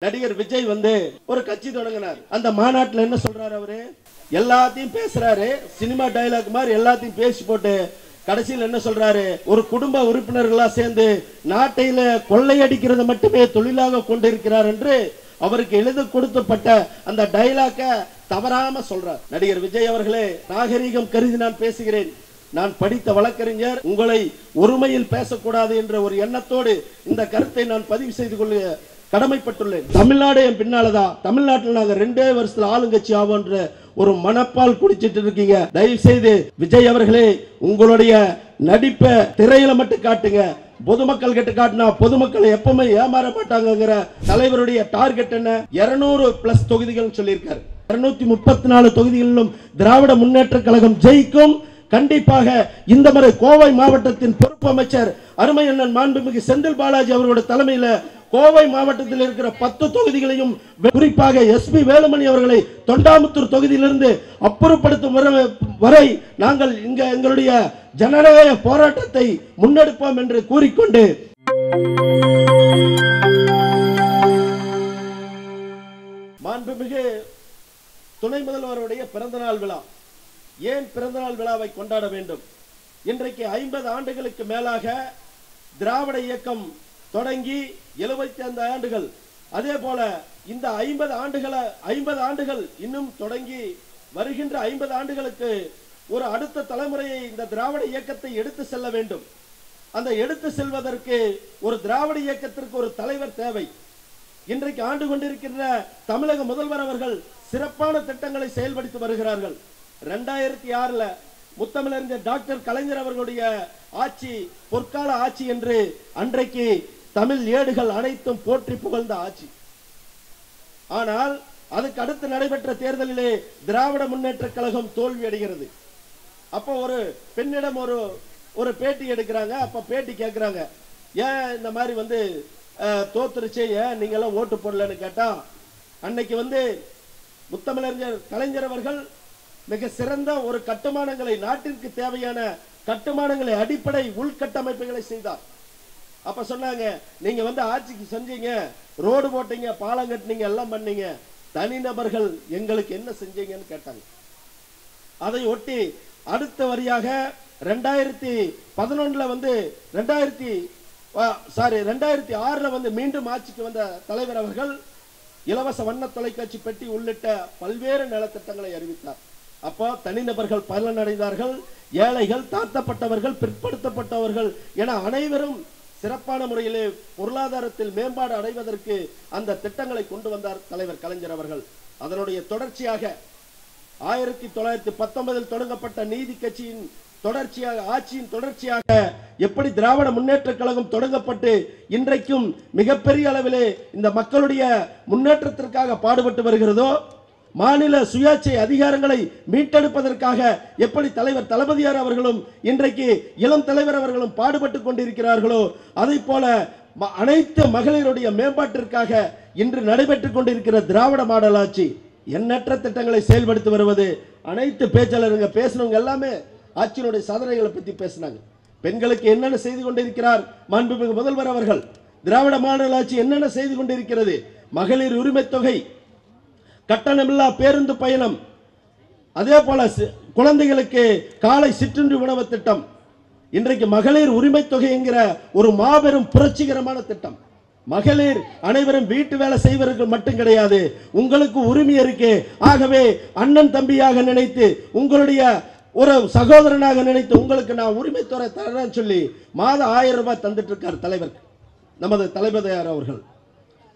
நடிகர் விஜய் வந்து ஒரு கட்சி தொடங்கினார். அந்த மாநாட்டில் என்ன சொல்றாரு? அவரு எல்லாத்தையும் பேசுறாரு, சினிமா டயலாக் மாதிரி எல்லாத்தையும் பேசி போட்டு கடைசியில் என்ன சொல்றாரு? ஒரு குடும்ப உறுப்பினர்களா சேர்ந்து நாட்டையில கொள்ளையடிக்கிறது மட்டுமே தொழிலாக கொண்டிருக்கிறார் என்று அவருக்கு எழுத கொடுக்கப்பட்ட அந்த டயலாக்க தவறாம சொல்றார். நடிகர் விஜய் அவர்களே, நாகரீகம் கருதி நான் பேசுகிறேன். நான் படித்த வழக்கறிஞர். உங்களை ஒருமையில் பேசக்கூடாது என்ற ஒரு எண்ணத்தோடு இந்த கருத்தை நான் பதிவு செய்து கொள்ள கடமைப்பட்டுள்ளேன். தமிழ்நாடு என் பின்னாலதான். தமிழ்நாட்டில் நாங்க 2 வருஷத்துல ஆளுங்கட்சி ஆவோன்ற ஒரு மனப்பால் குடிச்சிட்டு இருக்கீங்க. தயவு செய்து விஜய் அவர்களே, உங்களுடைய நடிப்பை திரையில மட்டும் காட்டுங்க. பொதுமக்கள் கிட்ட காட்டினா பொதுமக்கள் எப்பவுமே ஏமாற மாட்டாங்கிற தலைவருடைய டார்கெட் என்ன? 200+ தொகுதிகள் சொல்லியிருக்காரு. 234 தொகுதிகளிலும் திராவிட முன்னேற்ற கழகம் ஜெயிக்கும். கண்டிப்பாக இந்த முறை கோவை மாவட்டத்தின் பொறுப்பு அமைச்சர் அருமை அண்ணன் மாண்புமிகு செந்தில் பாலாஜி அவர்களுடைய தலைமையில் கோவை மாவட்டத்தில் இருக்கிற 10 தொகுதிகளையும், குறிப்பாக எஸ்பி வேலுமணி அவர்களை தொண்டாமுத்தூர் தொகுதியிலிருந்து அப்புறப்படுத்தும் வரை நாங்கள் இங்க எங்களுடைய ஜனநாயக போராட்டத்தை முன்னெடுப்போம் என்று கூறிக்கொண்டு, மாண்புமிகு துணை முதல்வருடைய பிறந்தநாள் விழா. ஏன் பிறந்தநாள் விழாவை கொண்டாட வேண்டும்? இன்றைக்கு 50 ஆண்டுகளுக்கு மேலாக திராவிட இயக்கம் தொடங்கி 75 ஆண்டுகள். அதே போல இந்த 50 ஆண்டுகள் இன்னும் தொடங்கி வருகின்ற 50 ஆண்டுகளுக்கு ஒரு அடுத்த தலைமுறையை இந்த திராவிட இயக்கத்தை எடுத்து செல்ல வேண்டும். அந்த எடுத்து செல்வதற்கு ஒரு திராவிட இயக்கத்திற்கு ஒரு தலைவர் தேவை. இன்றைக்கு ஆண்டு கொண்டிருக்கின்ற தமிழக முதல்வர் அவர்கள் சிறப்பான திட்டங்களை செயல்படுத்தி வருகிறார்கள். 2006 முத்தமிழறிஞர் டாக்டர் கலைஞர் அவர்களுடைய ஆட்சி பொற்கால ஆட்சி என்று அன்றைக்கு தமிழ் ஏடுகள் அனைத்தும் போற்றி புகழ்ந்த ஆட்சி. ஆனால் அதுக்கு அடுத்து நடைபெற்ற தேர்தலிலே திராவிட முன்னேற்ற கழகம் தோல்வி அடைகிறது. அப்போ ஒரு பெண்ணிடம் ஒரு பேட்டி எடுக்கிறாங்க. அப்ப பேட்டி கேட்கிறாங்க, ஏன் இந்த மாதிரி வந்து தோத்துருச்சு, ஏன் நீங்க எல்லாம் ஓட்டு போடலன்னு கேட்டா, அன்னைக்கு வந்து முத்தமிழறிஞர் கலைஞர் அவர்கள் மிக சிறந்த ஒரு கட்டுமானங்களை, நாட்டிற்கு தேவையான கட்டுமானங்களை, அடிப்படை உள்கட்டமைப்புகளை செய்தார். அப்ப சொன்னாங்க, நீங்க வந்து ஆட்சிக்கு செஞ்சீங்க, ரோடு போட்டீங்க, பாலம் கட்டினீங்க, எல்லாம் பண்ணீங்க, தனிநபர்கள் எங்களுக்கு என்ன செஞ்சீங்கன்னு கேட்டாங்க. அதை ஒட்டி அடுத்த வரியாக 2011 வந்து 2006 வந்து மீண்டும் ஆட்சிக்கு வந்த தலைவர் அவர்கள் இலவச வண்ண தொலைக்காட்சி பெட்டி உள்ளிட்ட பல்வேறு நலத்திட்டங்களை அறிவித்தார். அப்போ தனிநபர்கள் பலனடைந்தார்கள். ஏழைகள், தாழ்த்தப்பட்டவர்கள், பிற்படுத்தப்பட்டவர்கள் என அனைவரும் சிறப்பான முறையிலே பொருளாதாரத்தில் மேம்பாடு அடைவதற்கு அந்த திட்டங்களை கொண்டு வந்தார் தலைவர் கலைஞர் அவர்கள். அதனுடைய தொடர்ச்சியாக 1919 தொடங்கப்பட்ட நீதி கட்சியின் தொடர்ச்சியாக, ஆட்சியின் தொடர்ச்சியாக எப்படி திராவிட முன்னேற்ற கழகம் தொடங்கப்பட்டு இன்றைக்கும் மிகப்பெரிய அளவிலே இந்த மக்களுடைய முன்னேற்றத்திற்காக பாடுபட்டு வருகிறதோ, மாநில சுயாட்சி அதிகாரங்களை மீட்டெடுப்பதற்காக எப்படி தலைவர் தளபதியார் அவர்களும் இன்றைக்கு இளம் தலைவர் அவர்களும் பாடுபட்டு கொண்டிருக்கிறார்களோ, அதை போல அனைத்து மகளிருடைய மேம்பாட்டிற்காக இன்று நடைபெற்றுக் கொண்டிருக்கிற திராவிட மாடல் ஆட்சி எண்ணற்ற திட்டங்களை செயல்படுத்தி வருவது. அனைத்து பேச்சாளருங்க பேசினவங்க எல்லாமே ஆட்சியினுடைய சாதனைகளை பற்றி பேசினாங்க. பெண்களுக்கு என்னென்ன செய்து கொண்டிருக்கிறார் மாண்புமிகு முதல்வர் அவர்கள்? திராவிட மாடல் ஆட்சி என்னென்ன செய்து கொண்டிருக்கிறது? மகளிர் உரிமை தொகை, கட்டணமில்லா பேருந்து பயணம், அதே போல குழந்தைகளுக்கு காலை சிற்றுண்டி உணவு திட்டம், இன்றைக்கு மகளிர் உரிமை தொகை என்கிற ஒரு மாபெரும் புரட்சிகரமான திட்டம். மகளிர் அனைவரும் வீட்டு வேலை செய்வதற்கு மட்டும் கிடையாது, உங்களுக்கு உரிமை இருக்கு. ஆகவே அண்ணன் தம்பியாக நினைத்து, உங்களுடைய ஒரு சகோதரனாக நினைத்து உங்களுக்கு நான் உரிமை தரேன்னு சொல்லி மாதம் 1000 ரூபாய் தந்துட்டு இருக்கார் தலைவர் நமது தளபதியார் அவர்கள்.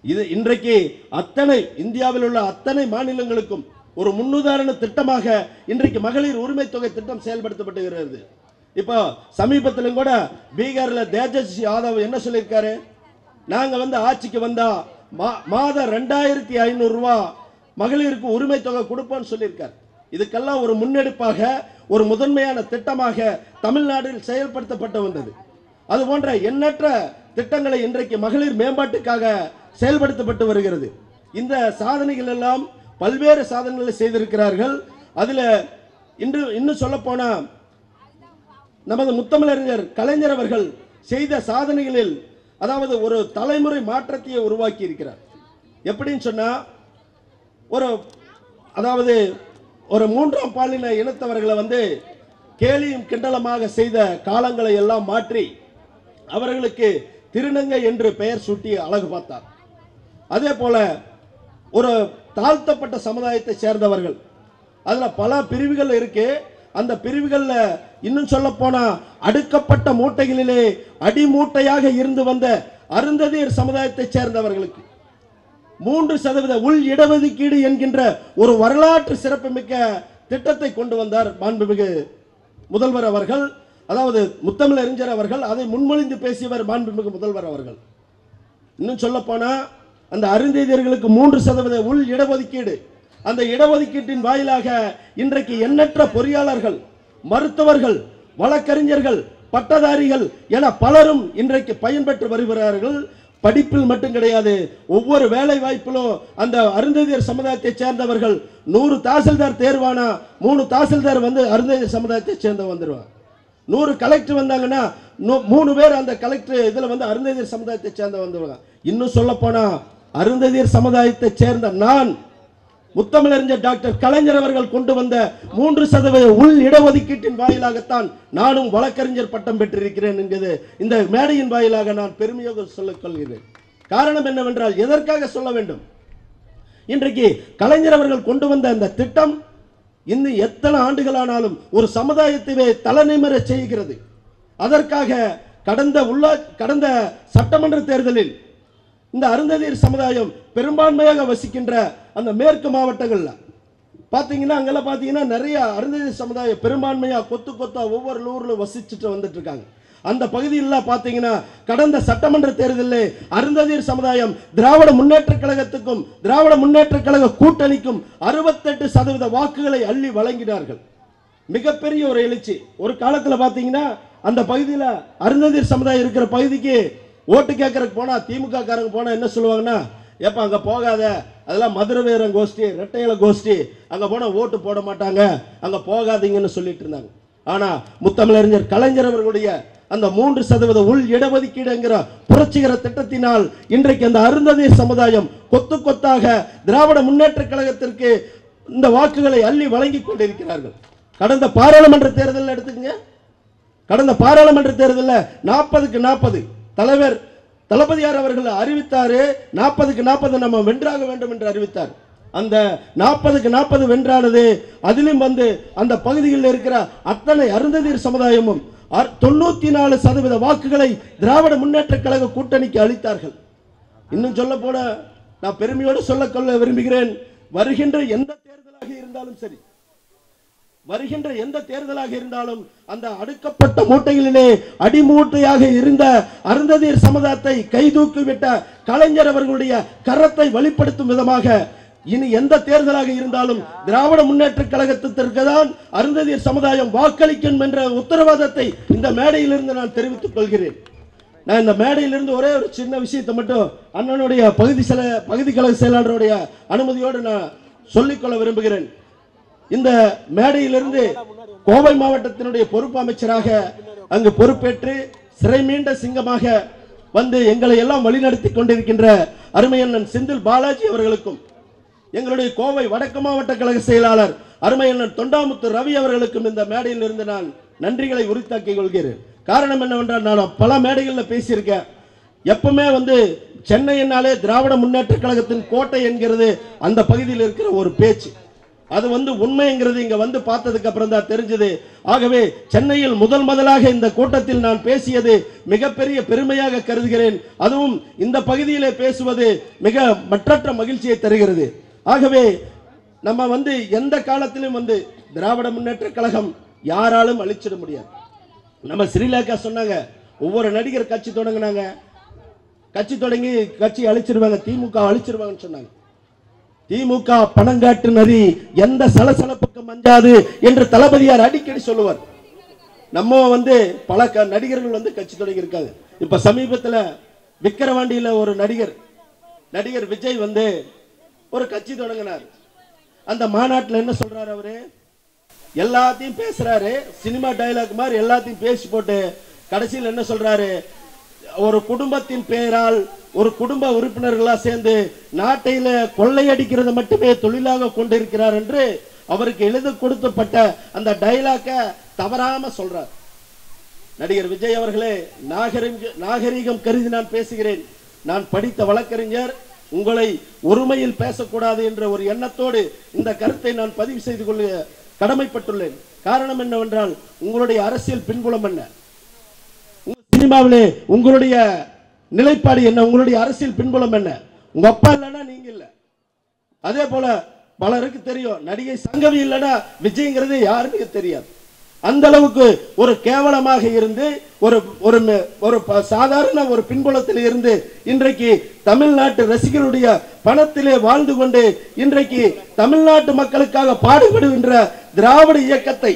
இது இன்றைக்கு அத்தனை இந்தியாவில் உள்ள அத்தனை மாநிலங்களுக்கும் ஒரு முன்னுதாரண திட்டமாக இன்றைக்கு மகளிர் உரிமை தொகை திட்டம் செயல்படுத்தப்பட்டுகிறது. இப்போ சமீபத்திலும் கூட பீகார்ல தேஜஸ்வி யாதவ் என்ன சொல்லியிருக்காரு? நாங்க வந்து ஆட்சிக்கு வந்தா மாதம் 2500 ரூபாய் மகளிருக்கு உரிமை தொகை கொடுப்போம்னு சொல்லியிருக்காரு. இதுக்கெல்லாம் ஒரு முன்னெடுப்பாக, ஒரு முதன்மையான திட்டமாக தமிழ்நாட்டில் செயல்படுத்தப்பட்டு வந்தது. அது போன்ற எண்ணற்ற திட்டங்களை இன்றைக்கு மகளிர் மேம்பாட்டுக்காக செயல்படுத்தப்பட்டு வருகிறது. இந்த சாதனைகள் எல்லாம் பல்வேறு சாதனைகளை செய்திருக்கிறார்கள். அதில் இன்னும் சொல்ல போனா நமது முத்தமிழறிஞர் கலைஞர் அவர்கள் செய்த சாதனைகளில், அதாவது ஒரு தலைமுறை மாற்றத்தை உருவாக்கி இருக்கிறார். எப்படின்னு சொன்னா ஒரு அதாவது ஒரு மூன்றாம் பாலின இனத்தவர்களை வந்து கேலியும் கிண்டலமாக செய்த காலங்களை எல்லாம் மாற்றி அவர்களுக்கு திருநங்கை என்று பெயர் சூட்டி அழகு பார்த்தார். அதே போல ஒரு தாழ்த்தப்பட்ட சமுதாயத்தை சேர்ந்தவர்கள், அதுல பல பிரிவுகள் இருக்கு. அந்த பிரிவுகள்ல இன்னும் சொல்ல போனா அடுக்கப்பட்ட மூட்டைகளிலே அடிமூட்டையாக இருந்து வந்த அருந்ததியர் சமுதாயத்தை சேர்ந்தவர்களுக்கு 3% உள் இடஒதுக்கீடு என்கின்ற ஒரு வரலாற்று சிறப்புமிக்க திட்டத்தை கொண்டு வந்தார் மாண்புமிகு முதல்வர் அவர்கள். அதாவது முத்தமிழறிஞர் அவர்கள் அதை முன்மொழிந்து பேசியவர் மாண்புமிகு முதல்வர் அவர்கள். இன்னும் சொல்ல போனா அந்த அருந்ததியர்களுக்கு 3% உள் இடஒதுக்கீடு, அந்த இடஒதுக்கீட்டின் வாயிலாக இன்றைக்கு எண்ணற்ற பொறியாளர்கள், மருத்துவர்கள், வழக்கறிஞர்கள், பட்டதாரிகள் என பலரும் இன்றைக்கு பயன்பெற்று வருகிறார்கள். படிப்பில் மட்டும் கிடையாது, ஒவ்வொரு வேலை வாய்ப்பிலும் அந்த அருந்ததியர் சமுதாயத்தை சேர்ந்தவர்கள் 100 தாசில்தார் தேர்வானா 3 தாசில்தார் வந்து அருந்ததியர் சமுதாயத்தை சேர்ந்த வந்துருவாங்க. 100 கலெக்டர் வந்தாங்கன்னா 3 பேர் அந்த கலெக்டர் இதுல வந்து அருந்ததியர் சமுதாயத்தை சேர்ந்த வந்துருவாங்க. இன்னும் சொல்ல போனா அருந்ததியர் சமுதாயத்தை சேர்ந்த நான் முத்தமிழறிஞர் டாக்டர் கலைஞர் அவர்கள் கொண்டு வந்த 3% உள் இடஒதுக்கீட்டின் வாயிலாகத்தான் நானும் வழக்கறிஞர் பட்டம் பெற்றிருக்கிறேன் என்கிறது இந்த மேடையின் வாயிலாக நான் பெருமையாக சொல்லிக் கொள்கிறேன். காரணம் என்னவென்றால் எதற்காக சொல்ல வேண்டும், இன்றைக்கு கலைஞர் அவர்கள் கொண்டு வந்த அந்த திட்டம் இன்னும் எத்தனை ஆண்டுகளானாலும் ஒரு சமுதாயத்தையே தலைநிமிர செய்கிறது. அதற்காக கடந்த சட்டமன்ற தேர்தலில் இந்த அருந்ததியர் சமுதாயம் பெரும்பான்மையாக வசிக்கின்ற அந்த மேற்கு மாவட்டங்கள்ல பாத்தீங்கன்னா அங்கெல்லாம் பாத்தீங்கன்னா நிறைய அருந்ததியர் சமுதாயம் பெரும்பான்மையா கொத்து கொத்தா ஒவ்வொரு ஊர்ல வசிச்சுட்டு வந்துட்டு இருக்காங்க. அந்த பகுதியில் பாத்தீங்கன்னா கடந்த சட்டமன்ற தேர்தலில் அருந்ததியர் சமுதாயம் திராவிட முன்னேற்ற கழகத்துக்கும் திராவிட முன்னேற்ற கழக கூட்டணிக்கும் 68% வாக்குகளை அள்ளி வழங்கினார்கள். மிகப்பெரிய ஒரு எழுச்சி. ஒரு காலத்துல பாத்தீங்கன்னா அந்த பகுதியில் அருந்ததியர் சமுதாயம் இருக்கிற பகுதிக்கு ஓட்டு கேட்கறதுக்கு போனா திமுக காரங்க போனா என்ன சொல்லுவாங்கன்னா, ஏப்பா அங்க போகாத, அதெல்லாம் மதுரை வீரன் கோஷ்டி, ரெட்டையில கோஷ்டி, அங்க போனா ஓட்டு போட மாட்டாங்க, அங்க போகாதீங்கன்னு சொல்லிட்டு இருந்தாங்க. ஆனா முத்தமிழறிஞர் கலைஞர் அவர்களுடைய அந்த 3% உள் இடஒதுக்கீடுங்கிற புரட்சிகர திட்டத்தினால் இன்றைக்கு அந்த அருந்ததியர் சமுதாயம் கொத்து கொத்தாக திராவிட முன்னேற்ற கழகத்திற்கு இந்த வாக்குகளை அள்ளி வழங்கி கொண்டிருக்கிறார்கள். கடந்த பாராளுமன்ற தேர்தலில் எடுத்துக்கங்க, கடந்த பாராளுமன்ற தேர்தலில் 40க்கு 40 தலைவர் தளபதியார் அவர்கள் அறிவித்தாரு. 40க்கு 40 நம்ம வென்றாக வேண்டும் என்று அறிவித்தார். அந்த 40க்கு 40 வென்றானது. அதிலும் வந்து அந்த பகுதியில் இருக்கிற அத்தனை அருந்ததியர் சமுதாயமும் 94% வாக்குகளை திராவிட முன்னேற்ற கழக கூட்டணிக்கு அளித்தார்கள். இன்னும் சொல்ல போன நான் பெருமையோடு சொல்ல விரும்புகிறேன், வருகின்ற எந்த தேர்தலாக இருந்தாலும் சரி, வருகின்ற எந்த தேர்தலாக இருந்தாலும் அந்த அடுக்கப்பட்ட மூட்டைகளிலே அடிமூட்டையாக இருந்த அருந்ததியர் சமுதாயத்தை கைதூக்கிவிட்ட கலைஞர் அவர்களுடைய கரத்தை வெளிப்படுத்தும் விதமாக இனி எந்த தேர்தலாக இருந்தாலும் திராவிட முன்னேற்ற கழகத்திற்கு தான் அருந்ததியர் சமுதாயம் வாக்களிக்கும் என்ற உத்தரவாதத்தை இந்த மேடையிலிருந்து நான் தெரிவித்துக் கொள்கிறேன். நான் இந்த மேடையிலிருந்து ஒரே ஒரு சின்ன விஷயத்தை மட்டும் அண்ணனுடைய பகுதி கழக செயலாளருடைய அனுமதியோடு நான் சொல்லிக்கொள்ள விரும்புகிறேன். இந்த மேடையிலிருந்து கோவை மாவட்டத்தினுடைய பொறுப்பு அமைச்சராக அங்கு பொறுப்பேற்று சிறை மீண்ட சிங்கமாக வந்து எங்களை எல்லாம் வழிநடத்தி கொண்டிருக்கின்ற அருமையண்ணன் செந்தில் பாலாஜி அவர்களுக்கும், எங்களுடைய கோவை வடக்கு மாவட்ட கழக செயலாளர் அருமையண்ணன் தொண்டாமுத்து ரவி அவர்களுக்கும் இந்த மேடையில் இருந்து நான் நன்றிகளை உரித்தாக்கிக் கொள்கிறேன். காரணம் என்னவென்றால் நான் பல மேடைகளில் பேசியிருக்கேன். எப்பவுமே வந்து சென்னையினாலே திராவிட முன்னேற்ற கழகத்தின் கோட்டை என்கிறது அந்த பகுதியில் இருக்கிற ஒரு பேச்சு. அது வந்து உண்மைங்கிறது இங்க வந்து பார்த்ததுக்கு அப்புறம் தான் தெரிஞ்சது. ஆகவே சென்னையில் முதலாக இந்த கூட்டத்தில் நான் பேசியது மிகப்பெரிய பெருமையாக கருதுகிறேன். அதுவும் இந்த பகுதியிலே பேசுவது மிக மற்றற்ற மகிழ்ச்சியை தருகிறது. ஆகவே நம்ம வந்து எந்த காலத்திலும் வந்து திராவிட முன்னேற்ற கழகம் யாராலும் அழிச்சிட முடியாது. நம்ம ஸ்ரீலங்கா சொன்னாங்க, ஒவ்வொரு நடிகர் கட்சி தொடங்கினாங்க, கட்சி தொடங்கி கட்சி அழிச்சிருவாங்க, திமுக அழிச்சிருவாங்கன்னு சொன்னாங்க. திமுக பணங்காட்டு நரி, எந்த சலசலப்புக்கு மஞ்சாது என்று தளபதியார் அடிக்கடி சொல்லுவார். நம்ம வந்து பல நடிகர்கள் வந்து கட்சி தொடங்கி இருக்காங்க. இப்ப சமீபத்தில் விக்கிரவாண்டியில ஒரு நடிகர் விஜய் வந்து ஒரு கட்சி தொடங்கினார். அந்த மாநாட்டில் என்ன சொல்றாரு, அவரு எல்லாத்தையும் பேசுறாரு, சினிமா டயலாக் மாதிரி எல்லாத்தையும் பேசி போட்டு கடைசியில் என்ன சொல்றாரு, ஒரு குடும்பத்தின் பெயரால் ஒரு குடும்ப உறுப்பினர்களா சேர்ந்து நாட்டையில கொள்ளையடிக்கிறது மட்டுமே தொழிலாக கொண்டிருக்கிறார் என்று அவருக்கு எழுத கொடுக்கப்பட்ட அந்த டைலாக தவறாம சொல்றார். நடிகர் விஜய் அவர்களே, நாகரிகம் கருதி நான் பேசுகிறேன். நான் படித்த வழக்கறிஞர். உங்களை ஒருமையில் பேசக்கூடாது என்ற ஒரு எண்ணத்தோடு இந்த கருத்தை நான் பதிவு செய்து கொள்ள கடமைப்பட்டுள்ளேன். காரணம் என்னவென்றால், உங்களுடைய அரசியல் பின்புலம் என்ன, சினிமாவிலே உங்களுடைய நிலைப்பாடு என்ன, உங்களுடைய அரசியல் பின்புலம் என்ன? உங்க அப்பா இல்லைன்னா நீங்க இல்ல. அதே போல பலருக்கு தெரியும், நடிகை சங்கவி இல்லைன்னா விஜய்ங்கிறது யாருக்கு தெரியாது. அந்த அளவுக்கு ஒரு கேவலமாக இருந்து ஒரு ஒரு சாதாரண ஒரு பின்புலத்தில் இருந்து இன்றைக்கு தமிழ்நாட்டு ரசிகர்களுடைய பணத்திலே வாழ்ந்து கொண்டு இன்றைக்கு தமிழ்நாட்டு மக்களுக்காக பாடுபடுகின்ற திராவிட இயக்கத்தை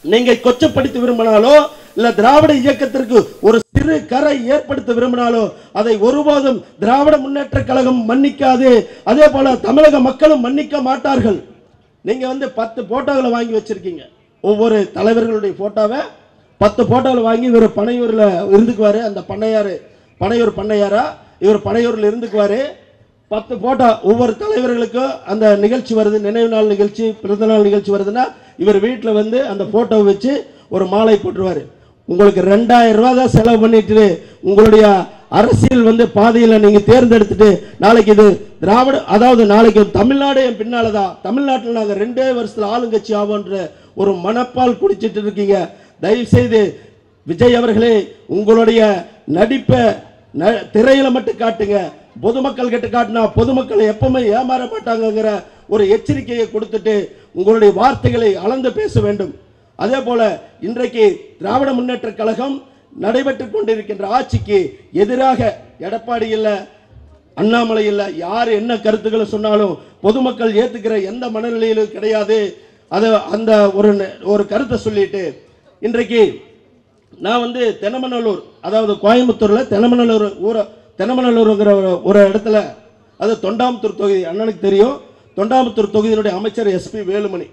நீங்க கொச்சப்படுத்த விரும்பினாலோ இல்ல திராவிட இயக்கத்திற்கு ஒரு சிறு கரை ஏற்படுத்த விரும்பினாலோ அதை ஒருபோதும் திராவிட முன்னேற்ற கழகம் மன்னிக்காது. அதே போல தமிழக மக்களும் மன்னிக்க மாட்டார்கள். நீங்க 10 போட்டோகளை வாங்கி வச்சிருக்கீங்க. ஒவ்வொரு தலைவர்களுடைய போட்டோவை 10 போட்டோவில் வாங்கி இவர் பனையூரில் இருந்துக்குவாரு. அந்த பனையூர் பண்ணையாரா இவர் பனையூரில் இருந்துக்குவாரு. 10 போட்டோ ஒவ்வொரு தலைவர்களுக்கும் அந்த நிகழ்ச்சி வருது, நினைவு நாள் நிகழ்ச்சி, பிறந்தநாள் நிகழ்ச்சி வருதுன்னா இவர் வீட்டில் அந்த போட்டோவை வச்சு ஒரு மாலை போட்டுருவார். உங்களுக்கு 2000 ரூபா தான் செலவு பண்ணிட்டு உங்களுடைய அரசியல் பாதையில் நீங்க தேர்ந்தெடுத்துட்டு நாளைக்கு இது திராவிட, அதாவது நாளைக்கு தமிழ்நாடு என் பின்னாலதான், தமிழ்நாட்டில் நாங்கள் 2 வருஷத்துல ஆளுங்கட்சி ஆவோன்ற ஒரு மனப்பால் குடிச்சிட்டு இருக்கீங்க. தயவு செய்து விஜய் அவர்களே, உங்களுடைய நடிப்பை திரையில மட்டும் காட்டுங்க. பொதுமக்கள் கிட்ட காட்டினா பொதுமக்களை எப்பவுமே ஏமாற மாட்டாங்கிற ஒரு எச்சரிக்கையை கொடுத்துட்டு உங்களுடைய வார்த்தைகளை அளந்து பேச வேண்டும். அதே போல இன்றைக்கு திராவிட முன்னேற்ற கழகம் நடைபெற்றுக் கொண்டிருக்கின்ற ஆட்சிக்கு எதிராக எடப்பாடி இல்ல, அண்ணாமலை இல்ல, யார் என்ன கருத்துக்களை சொன்னாலும் பொதுமக்கள் ஏத்துக்கிற எந்த மனநிலையிலும் கிடையாது. அந்த ஒரு கருத்தை சொல்லிட்டு இன்றைக்கு நான் தென்னமநல்லூர், அதாவது கோயம்புத்தூர்ல தென்னமநல்லூர்ங்கிற ஒரு இடத்துல, அது தொண்டாமுத்தூர் தொகுதி, அண்ணனுக்கு தெரியும். தொண்டாமுத்தூர் தொகுதியினுடைய அமைச்சர் SP வேலுமணி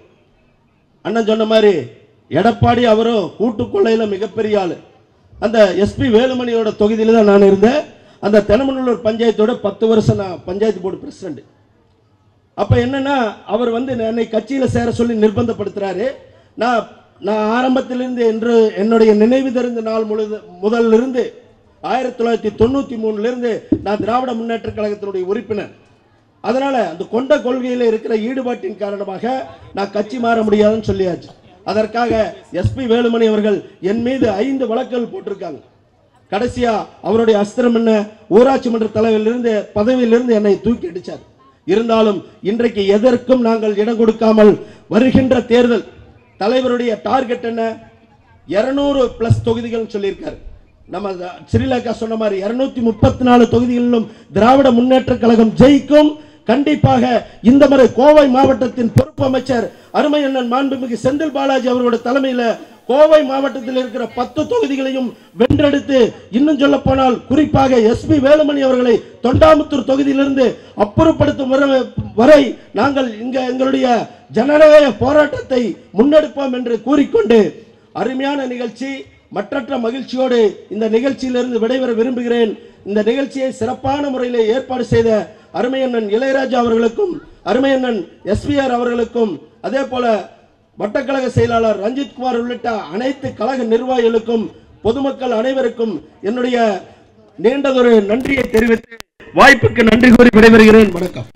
அண்ணன் சொன்ன மாதிரி எடப்பாடி அவரும் கூட்டுக்கொள்ளையில மிகப்பெரிய ஆளு. அந்த SP வேலுமணியோட தொகுதியில தான் நான் இருந்தேன். அந்த தென்னமநல்லூர் பஞ்சாயத்தோட 10 வருஷம் நான் பஞ்சாயத்து போர்டு பிரசிடண்ட். அப்ப என்னன்னா அவர் என்னை கட்சியில சேர சொல்லி நிர்பந்தப்படுத்துறாரு. நான் ஆரம்பத்திலிருந்து என்று என்னுடைய நினைவு தெரிந்த நாள் முதல்ல இருந்து 1993 இருந்து நான் திராவிட முன்னேற்ற கழகத்தினுடைய உறுப்பினர். அதனால அந்த கொண்ட கொள்கையில இருக்கிற ஈடுபாட்டின் காரணமாக நான் கட்சி மாற முடியாதுன்னு சொல்லியாச்சு. அதற்காக SP வேலுமணி அவர்கள் என் மீது 5 வழக்குகள் போட்டிருக்காங்க. கடைசியா அவருடைய அஸ்திரம் என்ன, ஊராட்சி மன்ற தலைவரிலிருந்து பதவியிலிருந்து என்னை தூக்கி அடிச்சார். இருந்தாலும் இன்றைக்கு எதற்கும் நாங்கள் இடம் கொடுக்காமல் வருகின்ற தேர்தல் தலைவருடைய டார்கெட் என்ன, 200+ தொகுதிகள் சொல்லியிருக்காரு. நம்ம ஸ்ரீலங்கா சொன்ன மாதிரி 234 தொகுதிகளிலும் திராவிட முன்னேற்ற கழகம் ஜெயிக்கும். கண்டிப்பாக இந்த முறை கோவை மாவட்டத்தின் பொறுப்பு அமைச்சர் அருமை அண்ணன் மாண்புமிகு செந்தில் பாலாஜி அவர்களுடைய தலைமையில் கோவை மாவட்டத்தில் இருக்கிற 10 தொகுதிகளையும் வென்றெடுத்து, இன்னும் சொல்ல போனால் குறிப்பாக SP வேலுமணி அவர்களை தொண்டாமுத்தூர் தொகுதியிலிருந்து அப்புறப்படுத்தும் வரை நாங்கள் எங்களுடைய ஜனநாயக போராட்டத்தை முன்னெடுப்போம் என்று கூறிக்கொண்டு அருமையான நிகழ்ச்சி, மற்றற்ற மகிழ்ச்சியோடு இந்த நிகழ்ச்சியிலிருந்து விடைபெற விரும்புகிறேன். இந்த நிகழ்ச்சியை சிறப்பான முறையில் ஏற்பாடு செய்த அருமையண்ணன் இளையராஜா அவர்களுக்கும், அருமையண்ணன் SPR அவர்களுக்கும், அதே போல வட்டக்கழக செயலாளர் ரஞ்சித் குமார் உள்ளிட்ட அனைத்து கழக நிர்வாகிகளுக்கும், பொதுமக்கள் அனைவருக்கும் என்னுடைய நீண்டதொரு நன்றியை தெரிவித்து வாய்ப்புக்கு நன்றி கூறி விடைபெறுகிறேன். வணக்கம்.